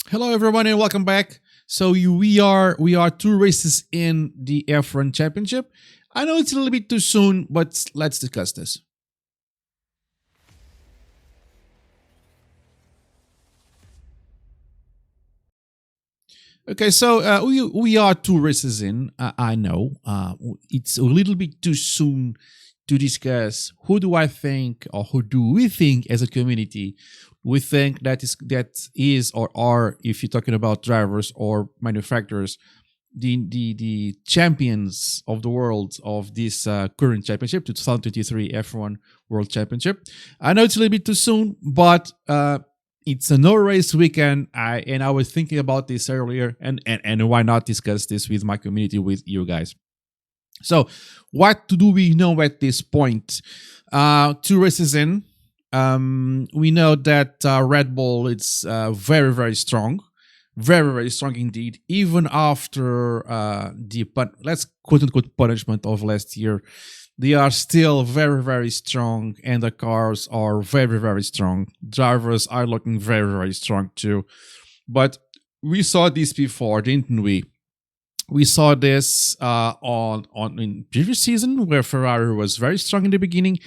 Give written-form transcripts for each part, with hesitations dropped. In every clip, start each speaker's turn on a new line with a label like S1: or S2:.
S1: Hello, everyone, and welcome back. We are two races in the F1 Championship. I know it's a little bit too soon, but let's discuss this. Okay, so we are two races in. I know it's a little bit too soon to discuss who do I think or who do we think as a community we think that is or are, if you're talking about drivers or manufacturers, the champions of the world of this current championship, 2023 F1 World Championship. I know it's a little bit too soon, but it's a no race weekend. I was thinking about this earlier, and why not discuss this with my community, with you guys. So, what do we know at this point? Two races in, we know that Red Bull is very strong, very strong indeed. Even after let's quote unquote punishment of last year, they are still very strong, and the cars are very strong. Drivers are looking very strong too. But we saw this before, didn't we? We saw this on in previous season where Ferrari was very strong in the beginning,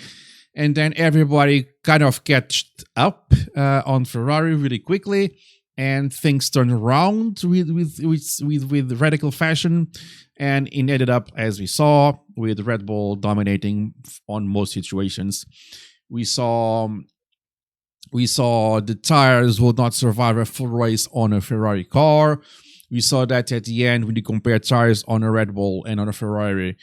S1: and then everybody kind of catched up on Ferrari really quickly, and things turned around with radical fashion, and it ended up as we saw with Red Bull dominating on most situations. We saw we saw the tires would not survive a full race on a Ferrari car. We saw that at the end when you compare tires on a Red Bull and on a Ferrari.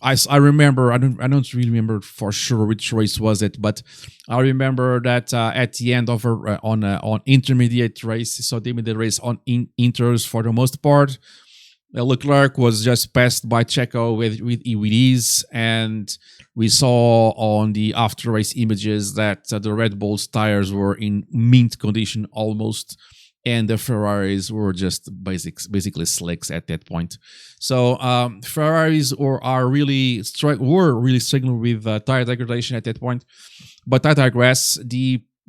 S1: I remember, I don't really remember for sure which race was it, but I remember that at the end of on intermediate race, so they made the race on inters for the most part. Leclerc was just passed by Checo with ease, and we saw on the after race images that the Red Bull's tires were in mint condition almost, and the Ferraris were just basically slicks at that point. So Ferraris were really struggling with tire degradation at that point. But I digress.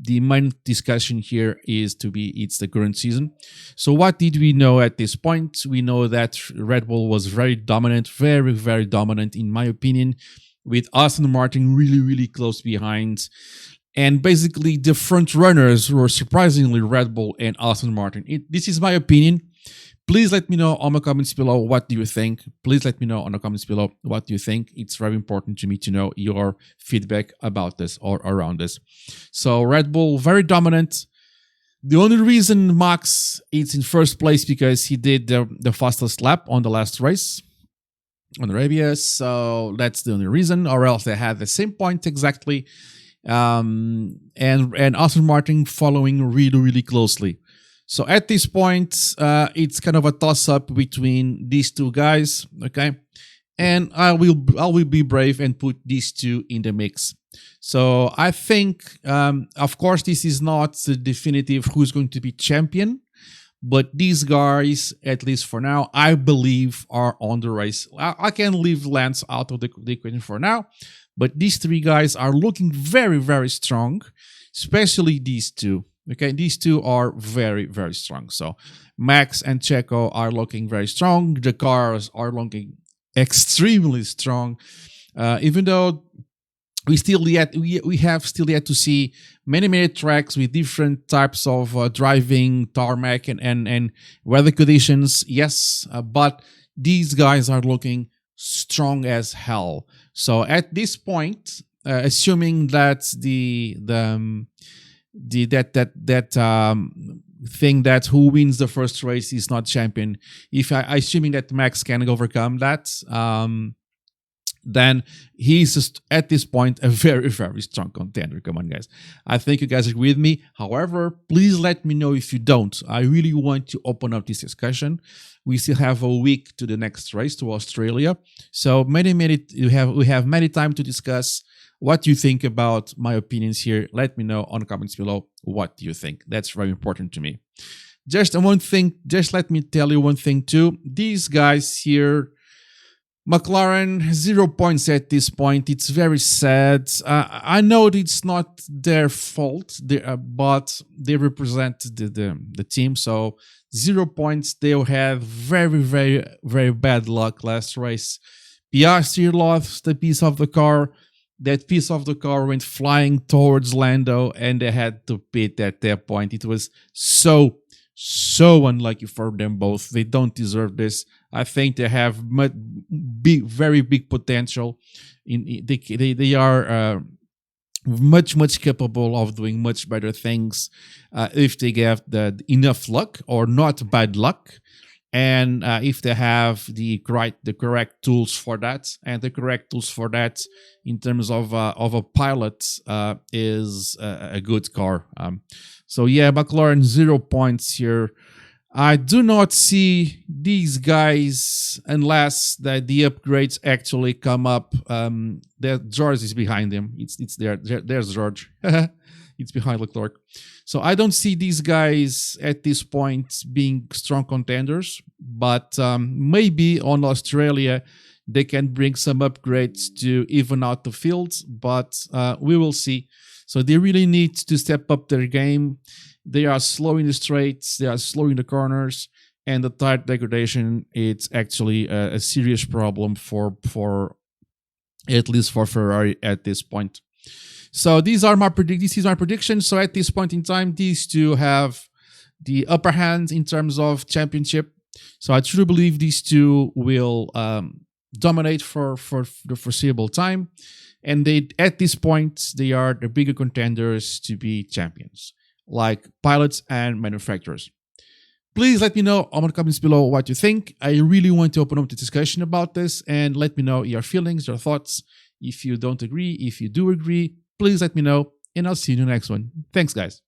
S1: The main discussion here it's the current season. So what did we know at this point? We know that Red Bull was very dominant, very dominant in my opinion, with Aston Martin really close behind. And basically, the front runners were surprisingly Red Bull and Aston Martin. This is my opinion. Please let me know on the comments below what do you think. Please let me know on the comments below what do you think. It's very important to me to know your feedback about this or around this. So Red Bull, very dominant. The only reason Max is in first place because he did the fastest lap on the last race on Arabia. So that's the only reason, or else they had the same point exactly. And Aston Martin following really closely. So at this point, it's kind of a toss up between these two guys, okay? And I will be brave and put these two in the mix. So I think, of course, this is not the definitive who's going to be champion, but these guys, at least for now, I believe are on the race. I can leave Lance out of the equation for now, but these three guys are looking very strong, especially these two. Okay, these two are very strong. So Max and Checo are looking very strong. The cars are looking extremely strong, even though we have still yet to see many tracks with different types of driving, tarmac, and weather conditions. Yes, but these guys are looking strong as hell. So at this point, assuming that thing that who wins the first race is not champion, if assuming that Max can overcome that, then he's just at this point a very strong contender. Come on, guys. I think you guys agree with me. However, please let me know if you don't. I really want to open up this discussion. We still have a week to the next race, to Australia. So we have many time to discuss what you think about my opinions here. Let me know on the comments below what do you think. That's very important to me. Just let me tell you one thing too. These guys here, McLaren, 0 points at this point. It's very sad. I know it's not their fault, but they represent the team. So 0 points. They had very, very, very bad luck last race. Piastri lost a piece of the car. That piece of the car went flying towards Lando, and they had to pit at that point. It was so unlucky for them both. They don't deserve this. I think they have very big potential. They are much capable of doing much better things if they get enough luck or not bad luck. And if they have the correct tools for that, and the correct tools for that in terms of a pilot is a good car. So yeah, McLaren 0 points here. I do not see these guys unless the upgrades actually come up. That George is behind them. It's there. There's George. It's behind Leclerc. So I don't see these guys at this point being strong contenders, but maybe on Australia they can bring some upgrades to even out the field, but we will see. So they really need to step up their game. They are slow in the straights, they are slow in the corners, and the tire degradation, it's actually a serious problem for at least for Ferrari at this point. So this is my prediction. So at this point in time, these two have the upper hand in terms of championship. So I truly believe these two will dominate for the foreseeable time. And at this point, they are the bigger contenders to be champions, like pilots and manufacturers. Please let me know on the comments below what you think. I really want to open up the discussion about this, and let me know your feelings, your thoughts. If you don't agree, if you do agree, please let me know, and I'll see you in the next one. Thanks, guys.